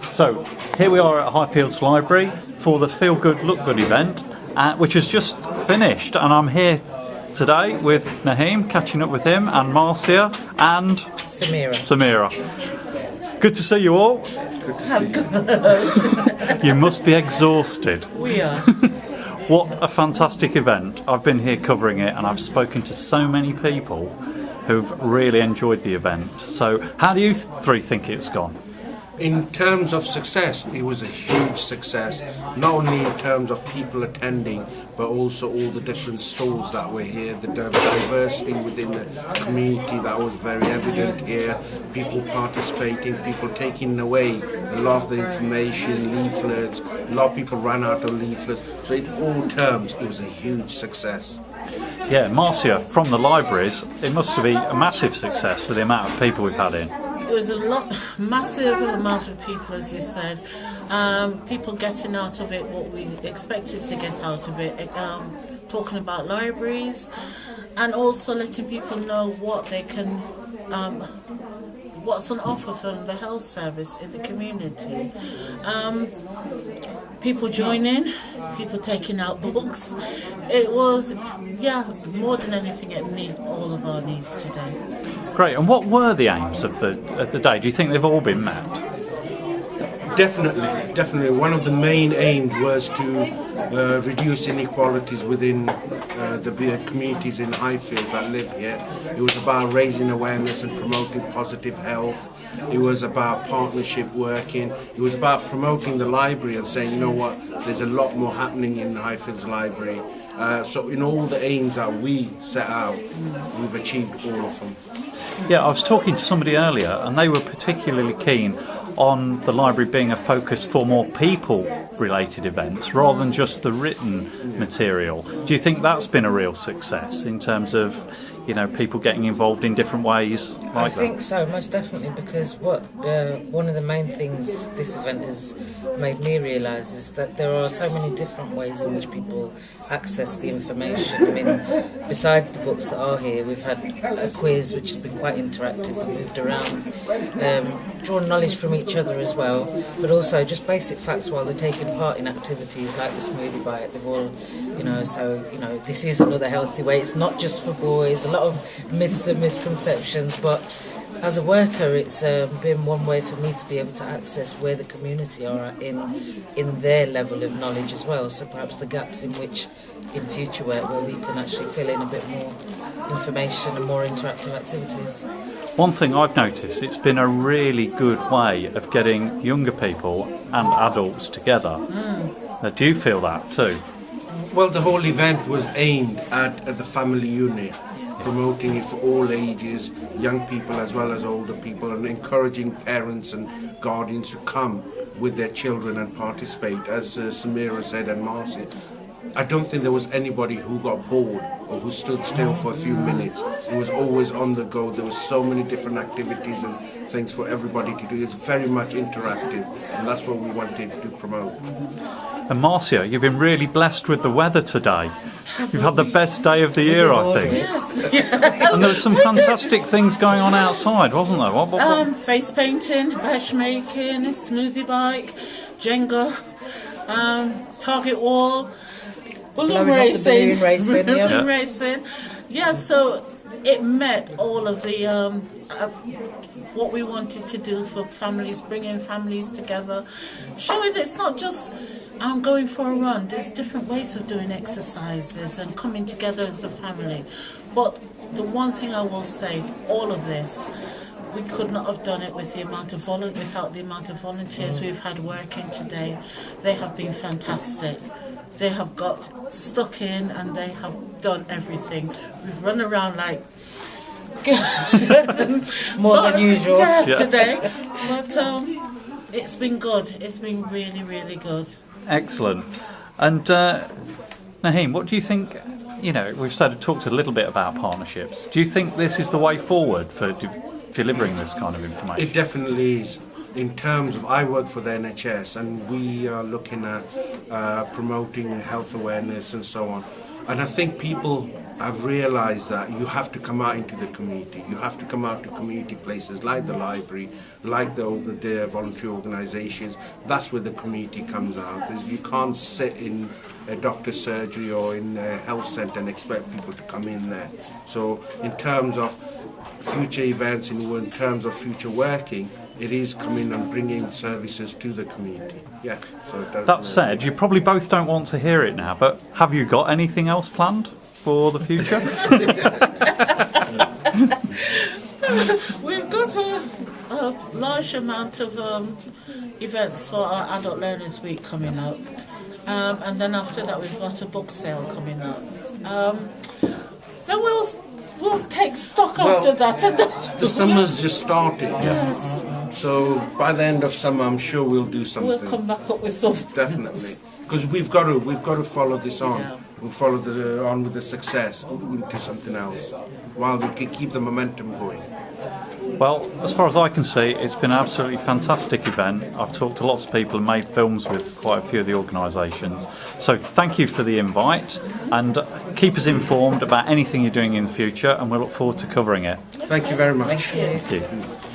So here we are at Highfields Library for the Feel Good Look Good event, which has just finished, and I'm here today with Naheem, catching up with him, and Marcia and Samira. Good to see you all. Good to see you. You must be exhausted. We are. What a fantastic event. I've been here covering it, and I've spoken to so many people who've really enjoyed the event. So how do you three think it's gone? In terms of success, it was a huge success, not only in terms of people attending, but also all the different stalls that were here, the diversity within the community that was very evident here, people participating, people taking away a lot of the information, leaflets, a lot of people ran out of leaflets, so in all terms, it was a huge success. Yeah, Marcia, from the libraries, it must have been a massive success for the amount of people we've had in. It was a massive amount of people, as you said. People getting out of it what we expected to get out of it. Talking about libraries, and also letting people know what they can, what's on offer from the health service in the community. People joining, people taking out books. It was, more than anything, it met all of our needs today. Great. And what were the aims of the day? Do you think they've all been met? Definitely. One of the main aims was to reduce inequalities within the communities in Highfield that live here. It was about raising awareness and promoting positive health. It was about partnership working. It was about promoting the library and saying, you know what, there's a lot more happening in Highfields Library. So in all the aims that we set out, we've achieved all of them. Yeah, I was talking to somebody earlier, and they were particularly keen on the library being a focus for more people-related events rather than just the written material. Do you think that's been a real success in terms of, people getting involved in different ways like I think so, most definitely, because one of the main things this event has made me realise is that there are so many different ways in which people access the information. I mean, besides the books that are here, we've had a quiz which has been quite interactive, that moved around, drawn knowledge from each other as well, but also just basic facts while they're taking part in activities like the smoothie bite. They've all, this is another healthy way. It's not just for boys. A lot of myths and misconceptions, but as a worker, it's been one way for me to be able to access where the community are in their level of knowledge as well. So perhaps the gaps in which, in future work, where we can actually fill in a bit more information and more interactive activities. One thing I've noticed, it's been a really good way of getting younger people and adults together. Do you feel that too? Well, the whole event was aimed at the family unit, promoting it for all ages, young people as well as older people, and encouraging parents and guardians to come with their children and participate. As Samira said and Marcia, I don't think there was anybody who got bored or who stood still for a few minutes. It was always on the go. There were so many different activities and things for everybody to do. It's very much interactive, and that's what we wanted to promote. And Marcia, you've been really blessed with the weather today. You've had the best day of the year, I think. Yes. And there were some fantastic things going on outside, wasn't there? What? Face painting, badge making, smoothie bike, Jenga, target wall, balloon racing. Yeah, so it met all of the what we wanted to do for families, bringing families together, showing that it's not just going for a run. There's different ways of doing exercises and coming together as a family. But the one thing I will say, all of this, we could not have done it with without the amount of volunteers we've had working today. They have been fantastic. They have got stuck in and they have done everything. We've run around like more than usual today. But it's been good. It's been really, really good. Excellent. And Naheem, what do you think? We've talked a little bit about partnerships. Do you think this is the way forward for delivering this kind of information? It definitely is. In terms of, I work for the NHS and we are looking at promoting health awareness and so on. And I think people have realised that you have to come out into the community. You have to come out to community places like the library, like the voluntary organisations. That's where the community comes out. You can't sit in a doctor's surgery or in a health centre and expect people to come in there. So in terms of future events, in terms of future working, it is coming and bringing services to the community. Yeah. So that said, you probably both don't want to hear it now, but have you got anything else planned for the future? We've got a large amount of events for our Adult Learners Week coming up. And then after that we've got a book sale coming up. Then we'll take stock after that. And the summer's just started. yes, So by the end of summer, I'm sure we'll do something. we'll come back up with something. Definitely, because we've got to follow this on. Yeah. We'll follow on with the success. We'll do something else while we can keep the momentum going. Well, as far as I can see, it's been an absolutely fantastic event. I've talked to lots of people and made films with quite a few of the organisations. So thank you for the invite, and keep us informed about anything you're doing in the future, and we'll look forward to covering it. Thank you very much. Thank you. Thank you.